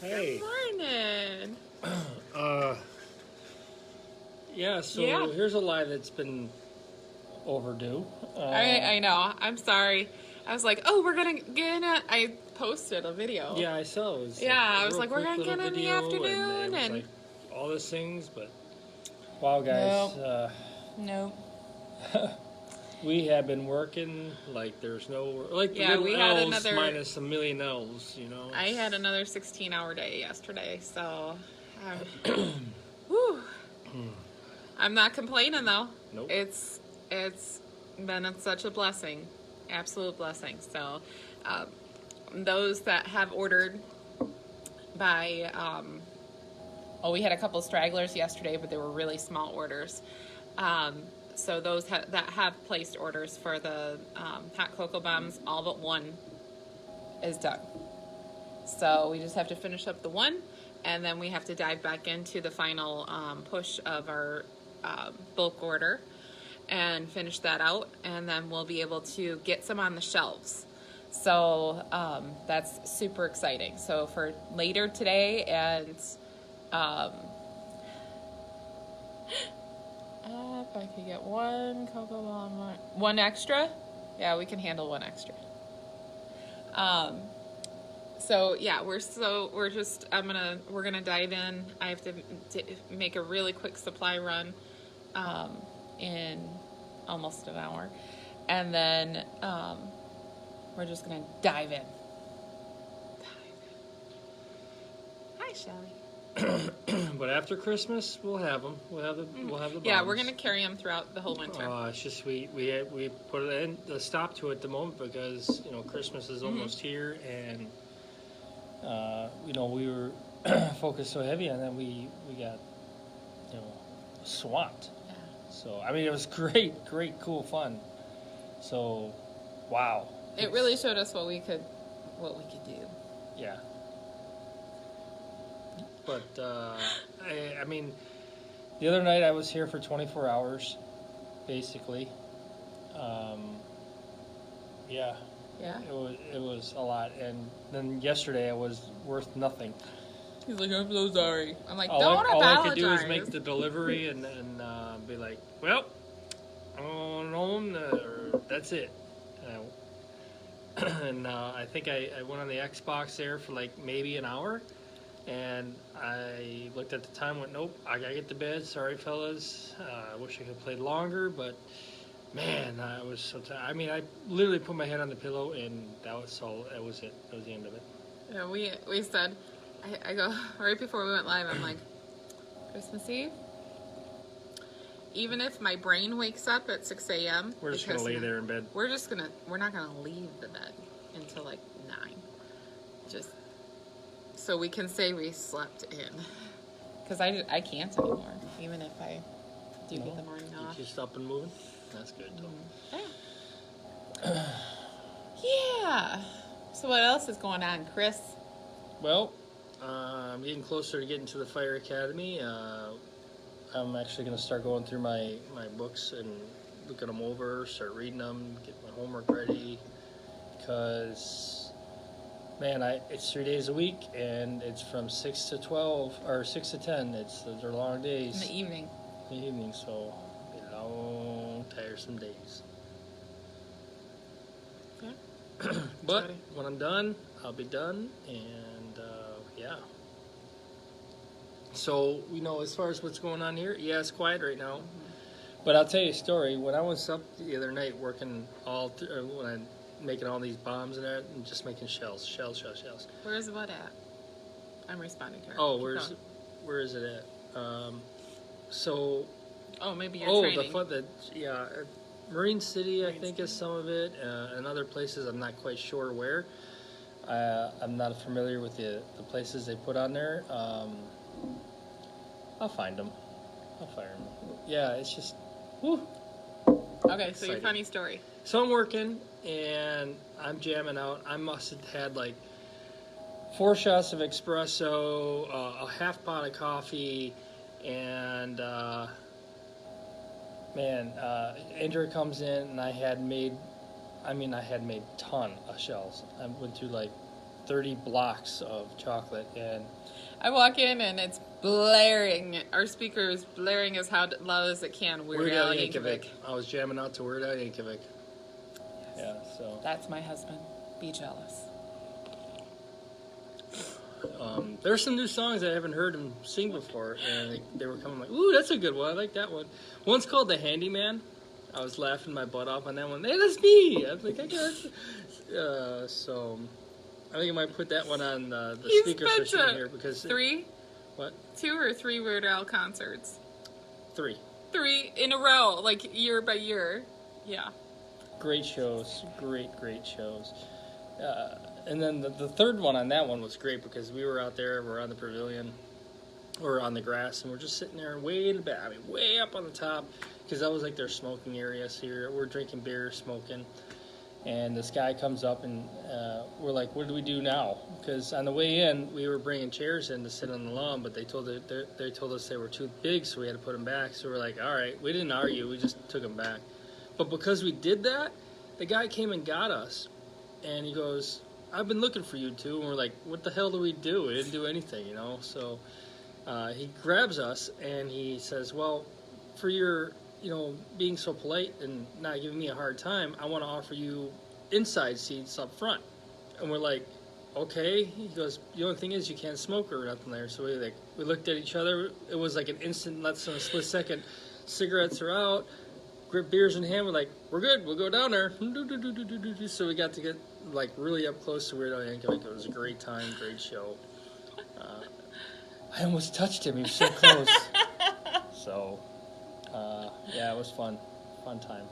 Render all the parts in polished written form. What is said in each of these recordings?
Hey. Good morning. Yeah, so Yeah. here's a lie that's been overdue. I know. I'm sorry. I was like, oh, we're gonna get in it. I posted a video. Yeah, I saw it. Was Yeah, a I was real like, we're quick gonna little get in the video, afternoon, and it was and like all those things, but wow, guys, Nope. we have been working like there's no like the Yeah, little we had elves another- minus a million elves, you know. I had another 16-hour day yesterday, so whew. I'm not complaining though. Nope. It's been such a blessing, absolute blessing. So those that have ordered by we had a couple stragglers yesterday, but they were really small orders. So those that have placed orders for the hot cocoa bombs, all but one is done. So we just have to finish up the one, and then we have to dive back into the final push of our bulk order and finish that out, and then we'll be able to get some on the shelves. So that's super exciting. So for later today, and if I could get one cocoa bomb, one extra, yeah, we can handle one extra. So yeah, we're gonna dive in. I have to make a really quick supply run in almost an hour, and then we're just gonna dive in. Hi, Shelly. But after Christmas, we'll have them. We'll have the bombs. Yeah, we're gonna carry them throughout the whole winter. It's just we put a stop to it at the moment because Christmas is almost here, and we were focused so heavy on that we got swamped. Yeah. So I mean, it was great, cool fun. So, wow. It really showed us what we could do. Yeah. But I mean, the other night I was here for 24 hours, basically. Yeah. Yeah. It was a lot, and then yesterday I was worth nothing. He's like, I'm so sorry. I'm like, All don't apologize. I could do is make the delivery and be like, well, I'm going home, or that's it. And I think I went on the Xbox there for like maybe an hour, and I looked at the time and went, nope, I gotta get to bed. Sorry, fellas. I wish I could have played longer, but man, I was so tired. I mean, I literally put my head on the pillow, and that was all. That was it. That was the end of it. Yeah, we said, I go, right before we went live, I'm like, Christmas Eve? Even if my brain wakes up at 6 a.m. We're just gonna lay there in bed. We're not gonna leave the bed until like 9. Just so we can say we slept in. Because I can't anymore, even if I do get the morning off. Just up and moving. That's good, though. Yeah. So what else is going on, Chris? Well, I'm getting closer to getting to the Fire Academy. I'm actually going to start going through my books and looking them over, start reading them, get my homework ready. Because, man, it's 3 days a week, and it's from 6 to 12, or 6 to 10. They're long days. In the evening. In the evening, so long, tiresome days. Yeah. But when I'm done, I'll be done, and yeah. So, as far as what's going on here, yeah, it's quiet right now. But I'll tell you a story. When I was up the other night working when I'm making all these bombs and that, and just making shells. Where's what at? I'm responding to her. Oh, where is it at? So. Oh, maybe you're training. Marine City, I think, is some of it, and other places I'm not quite sure where. I'm not familiar with the places they put on there. I'll find them. I'll fire them. Yeah, it's just, whew. Okay, so your funny story. So I'm working, and I'm jamming out. I must have had like 4 shots of espresso, a half pot of coffee, and Andrew comes in, and I had made ton of shells. I went through like 30 blocks of chocolate, and I walk in and it's blaring. Our speaker is blaring as loud as it can. Weird Al Yankovic. I was jamming out to Weird Al Yankovic. Yeah, so That's my husband. Be jealous. there's some new songs I haven't heard him sing before, and they were coming like, ooh, that's a good one. I like that one. One's called The Handyman. I was laughing my butt off on that one. Hey, that's me. I was like, I got it. So I think I might put that one on the He's speaker been system to here because 3? What? 2 or 3 Weird Al concerts. 3. 3 in a row, like year by year. Yeah. Great shows. Great shows. And then the third one on that one was great because we were out there, we're on the pavilion, or on the grass, and we're just sitting there way in the back, way up on the top, because that was like their smoking areas here. We're drinking beer, smoking, and this guy comes up, and we're like, what do we do now? Because on the way in, we were bringing chairs in to sit on the lawn, but they told us they were too big, so we had to put them back. So we're like, all right, we didn't argue, we just took them back. But because we did that, the guy came and got us, and he goes, I've been looking for you two, and we're like, what the hell do? We didn't do anything, you know. So he grabs us and he says, well, for your, being so polite and not giving me a hard time, I want to offer you inside seats up front. And we're like, okay. He goes, the only thing is you can't smoke or nothing there. So we looked at each other. It was like an instant, less than a split second. Cigarettes are out. Grip beers in hand. We're like, we're good. We'll go down there. So we got to get like really up close to Weird Al Yankovic. It was a great time, great show. I almost touched him. He was so close. So, yeah, it was fun time.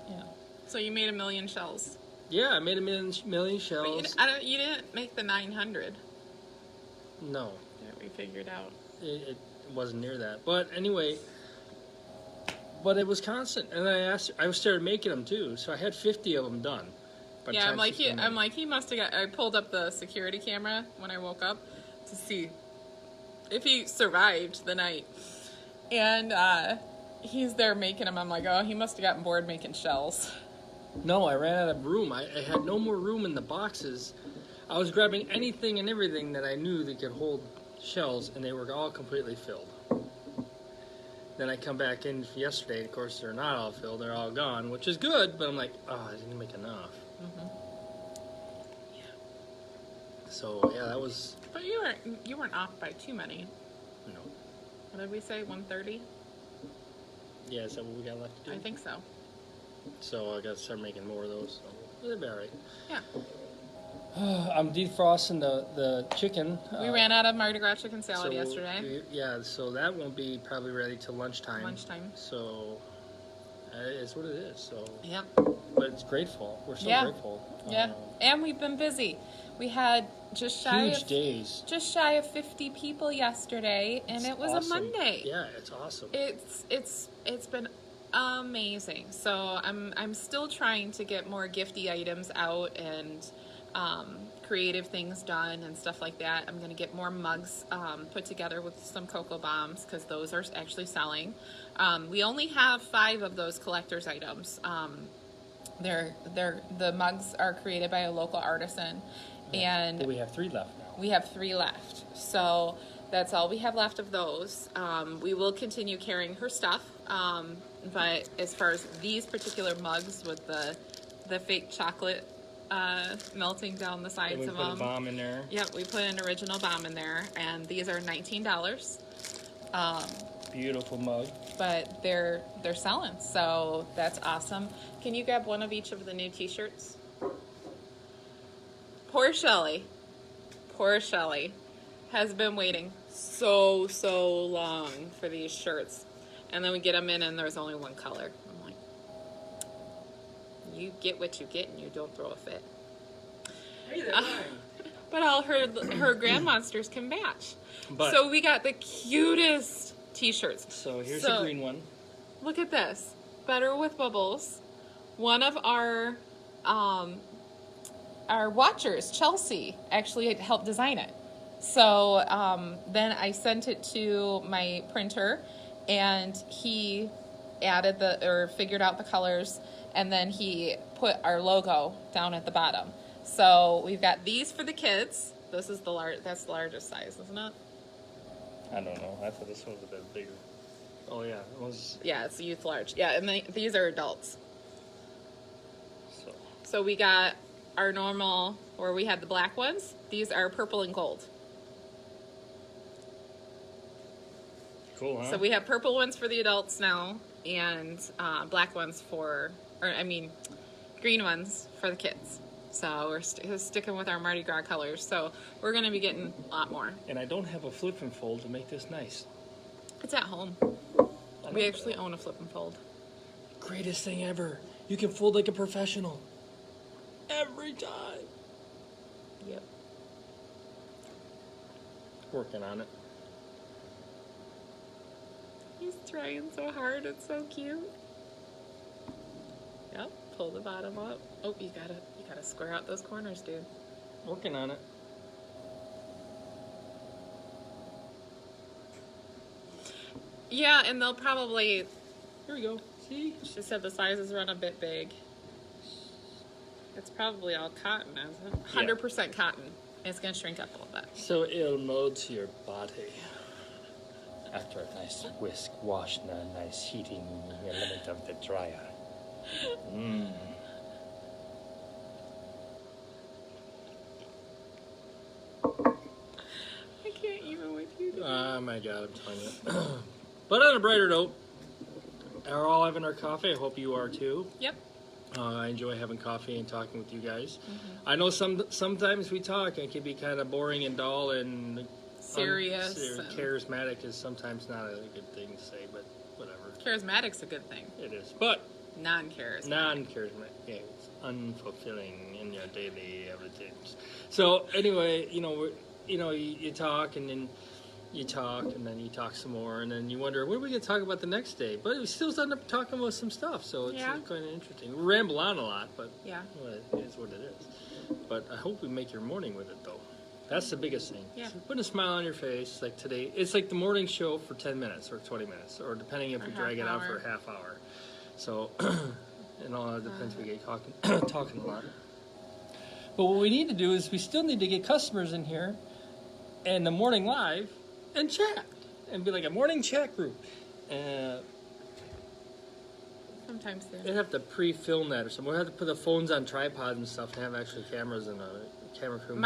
Yeah. So you made 1 million shells. Yeah, I made a million shells. But you didn't make the 900. No. That we figured out. It wasn't near that. But anyway, it was constant. And I started making them too. So I had 50 of them done. Yeah, I'm like, he must have I pulled up the security camera when I woke up to see if he survived the night. And he's there making them. I'm like, oh, he must have gotten bored making shells. No, I ran out of room. I had no more room in the boxes. I was grabbing anything and everything that I knew that could hold shells, and they were all completely filled. Then I come back in yesterday, and of course they're not all filled. They're all gone, which is good, but I'm like, oh, I didn't make enough. Mm-hmm. Yeah. So, yeah, that was... But you weren't off by too many. No. What did we say, 130? Yeah, is that what we got left to do? I think so. So I got to start making more of those. So it'll be all right. Yeah. I'm defrosting the chicken. We ran out of Mardi Gras chicken salad yesterday. So that won't be probably ready till lunchtime. So it's what it is. So. Yep. But it's grateful. We're so grateful. Yeah. And we've been busy. We had just shy of 50 people yesterday, and it was awesome. A Monday. Yeah, it's awesome. It's been amazing. So I'm still trying to get more gifty items out and creative things done and stuff like that. I'm going to get more mugs put together with some cocoa bombs because those are actually selling. We only have 5 of those collector's items. The mugs are created by a local artisan, and but we have 3 left now. We have 3 left, so that's all we have left of those. We will continue carrying her stuff, but as far as these particular mugs with the fake chocolate melting down the sides of them. We put a bomb in there. Yep, we put an original bomb in there, and these are $19. Beautiful mug. But they're selling, so that's awesome. Can you grab one of each of the new t-shirts? Poor Shelly has been waiting so long for these shirts, and then we get them in and there's only one color. I'm like, you get what you get and you don't throw a fit. But all her grand monsters can match. So we got the cutest t-shirts. So here's a green one. Look at this. Better with Bubbles. One of our watchers, Chelsea, actually helped design it. So then I sent it to my printer, and he figured out the colors, and then he put our logo down at the bottom. So we've got these for the kids. This is that's the largest size, isn't it? I don't know. I thought this one was a bit bigger. Oh yeah, it was. Yeah, it's youth large. Yeah, and these are adults. So So we got our normal, where we had the black ones. These are purple and gold. cool, huh? So we have purple ones for the adults now, and black ones green ones for the kids. So we're sticking with our Mardi Gras colors. So we're going to be getting a lot more. And I don't have a flip and fold to make this nice. It's at home. We actually own a flip and fold. Greatest thing ever. You can fold like a professional. Every time. Yep. Working on it. He's trying so hard. It's so cute. Yep. Pull the bottom up. Oh, you gotta square out those corners, dude. Working on it. Yeah, and they'll probably. Here we go. See? She said the sizes run a bit big. It's probably all cotton, isn't it? 100% cotton. It's gonna shrink up a little bit. So it'll mold to your body. After a nice whisk, wash in a nice heating element of the dryer. Mmm. I can't even with you. Oh my god, I'm telling you. But on a brighter note, we're all having our coffee. I hope you are too. Yep. I enjoy having coffee and talking with you guys. I know sometimes we talk and it can be kind of boring and dull and Serious. charismatic is sometimes not a good thing to say, but whatever. Charismatic's a good thing. It is. But Non-charismatic. non-charismatic, yeah, it's unfulfilling in your daily everything. So anyway, you talk and then you talk and then you talk some more and then you wonder what are we going to talk about the next day, but we still end up talking about some stuff, so it's kind of interesting. We ramble on a lot, but Yeah. well, it is what it is. But I hope we make your morning with it, though. That's the biggest thing. Yeah. So putting a smile on your face, like today, it's like the morning show for 10 minutes or 20 minutes, or depending if we drag it out for a half hour. So, it all depends if we get talking a lot. But what we need to do is we still need to get customers in here and the morning live and chat and be like a morning chat group. Sometimes They'd they're. have to pre-film that or something. We'll have to put the phones on tripods and stuff and have actually cameras and a camera crew.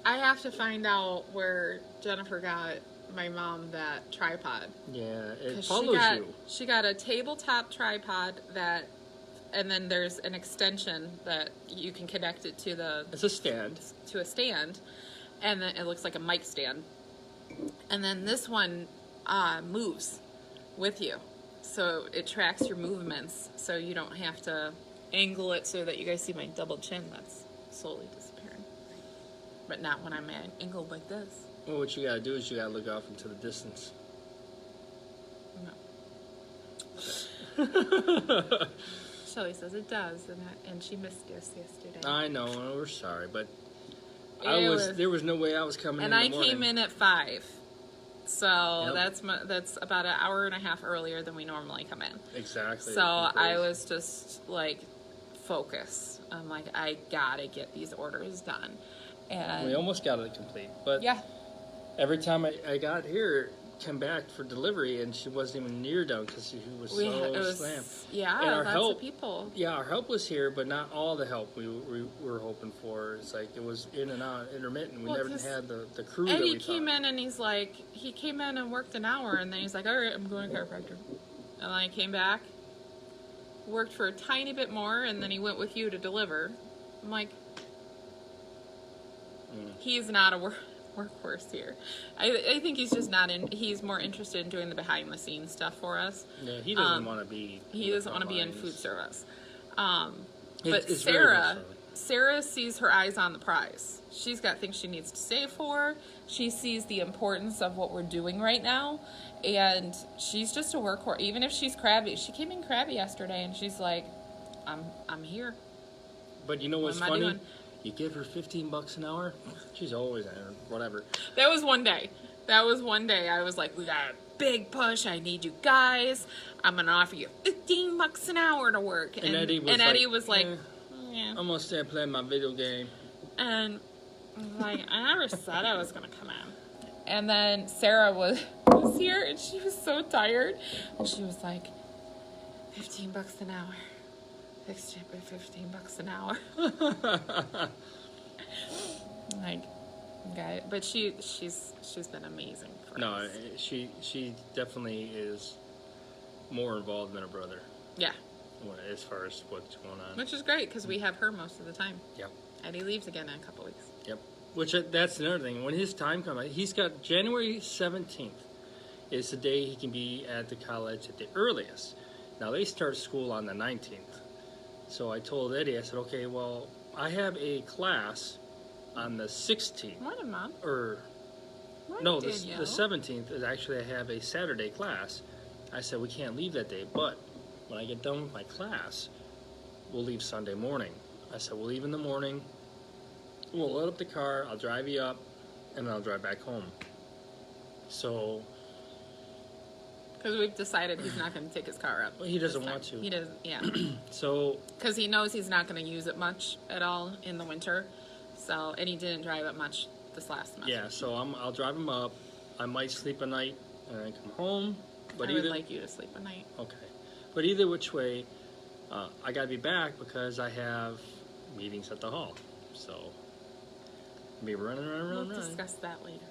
I have to find out where Jennifer got my mom that tripod. Yeah, it 'Cause follows you. She got a tabletop tripod and then there's an extension that you can connect it to It's a stand. a stand, and then it looks like a mic stand. And then this one moves with you, so it tracks your movements, so you don't have to angle it so that you guys see my double chin that's slowly disappearing. But not when I'm angled like this. Well, what you gotta do is you gotta look off into the distance. No. Shelly says it does, and she missed us yesterday. I know, and we're sorry, but It there was no way I was coming in And the morning. I came in at 5. So Yep. that's about an hour and a half earlier than we normally come in. Exactly. So I was just like, focus. I'm like, I gotta get these orders done. And We almost got it complete, but yeah, every time I got here, came back for delivery, and she wasn't even near done because she was slammed. Yeah, And our lots help- of people. Yeah, our help was here, but not all the help we were hoping for. It's like it was in and out, intermittent. We Well, never 'cause had the crew that Eddie we came thought. in and he came in and worked an hour, and then he's like, all right, I'm going to chiropractor. And then I came back, worked for a tiny bit more, and then he went with you to deliver. I'm like, he's not a workhorse here. I think he's just not in. He's more interested in doing the behind the scenes stuff for us. Yeah, he doesn't want to be. He doesn't want to be in food service. But It's very much so. Sarah sees her eyes on the prize. She's got things she needs to save for. She sees the importance of what we're doing right now, and she's just a workhorse. Even if she's crabby, she came in crabby yesterday, and she's like, "I'm here." But you know what's What am I funny? doing? You give her $15 an hour, she's always whatever. That was one day. I was like, we got a big push. I need you guys. I'm going to offer you $15 an hour to work. And Eddie was was like, "Eh." Yeah. I'm gonna stay playing my video game. And I was like, I never said I was gonna come in. And then Sarah was here, and she was so tired, and she was like, $15 an hour. Fixed it for $15 an hour. Like, okay, but she's been amazing for No, us. she definitely is more involved than her brother Yeah, as far as what's going on. which is great because we have her most of the time. Yep. Eddie leaves again in a couple weeks. Yep. Which that's another thing. When his time comes, he's got January 17th is the day he can be at the college at the earliest. Now they start school on the 19th. So I told Eddie, I said, okay, well, I have a class on the 16th. Morning, Mom. Or Morning, no, the Danielle. 17th is actually I have a Saturday class. I said we can't leave that day, but when I get done with my class, we'll leave Sunday morning. I said we'll leave in the morning. We'll load up the car. I'll drive you up, and then I'll drive back home. So Because we've decided he's not going to take his car up. he doesn't this want time. to. He doesn't, yeah. So Because he knows he's not going to use it much at all in the winter. So, and he didn't drive it much this last semester. yeah, so I'll drive him up. I might sleep a night and then come home. But I would either like you to sleep a night. okay, but either which way, I gotta be back because I have meetings at the hall. So I'll be running. We'll discuss that later.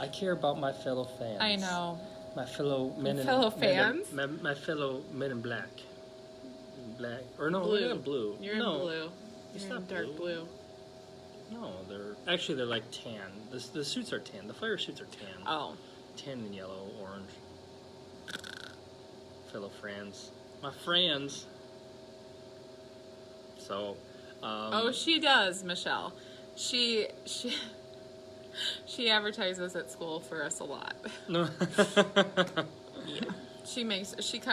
I care about my fellow fans. I know. My fellow men and Fellow fans? My fellow men in black. Black or no, Blue. they're not blue. You're no, in blue. it's You're in not dark blue. No, they're like tan. The suits are tan. The fire suits are tan. Oh. Tan and yellow, orange. Fellow friends. My friends. So, Oh, she does, Michelle. She advertises at school for us a lot. no. Yeah.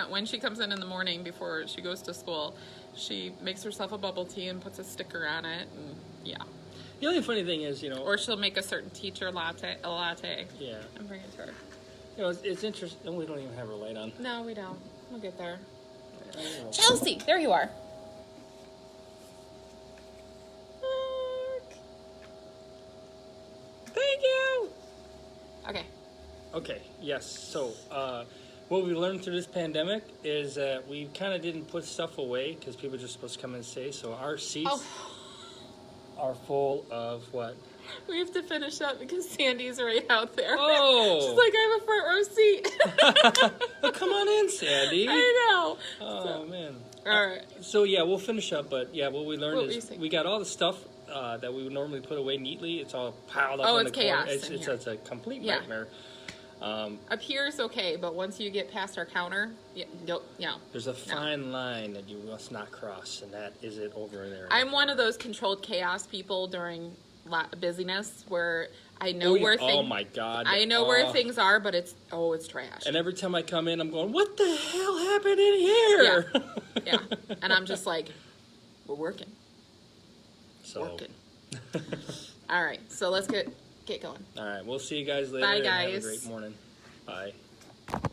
When she comes in the morning before she goes to school, she makes herself a bubble tea and puts a sticker on it, and yeah. The only funny thing is, Or she'll make a certain teacher a latte, yeah, and bring it to her. it's interesting. We don't even have her light on. No, we don't. We'll get there. I don't know. Chelsea, there you are. Thank you. Okay. Okay, yes. So, what we learned through this pandemic is that we kind of didn't put stuff away because people are just supposed to come and stay. So our seats Oh, are full of what? we have to finish up because Sandy's right out there. Oh. She's like, I have a front row seat. Oh, come on in, Sandy. I know. Oh, man. All right. So, yeah, we'll finish up. But, yeah, what we What learned were you is saying? we got all the stuff that we would normally put away neatly. It's all piled up Oh, in it's the corner. chaos in here. It's a complete Yeah. nightmare. Up here's okay, but once you get past our counter, yeah. There's a fine line that you must not cross, and that is it over there. I'm one of those controlled chaos people during busyness where I know where things. Oh my God! I know where things are, but it's trash. And every time I come in, I'm going, "What the hell happened in here?" Yeah, and I'm just like, we're working. So, Working. All right, so let's get going. all right, we'll see you guys later. Bye, and Have a guys. great morning. Bye.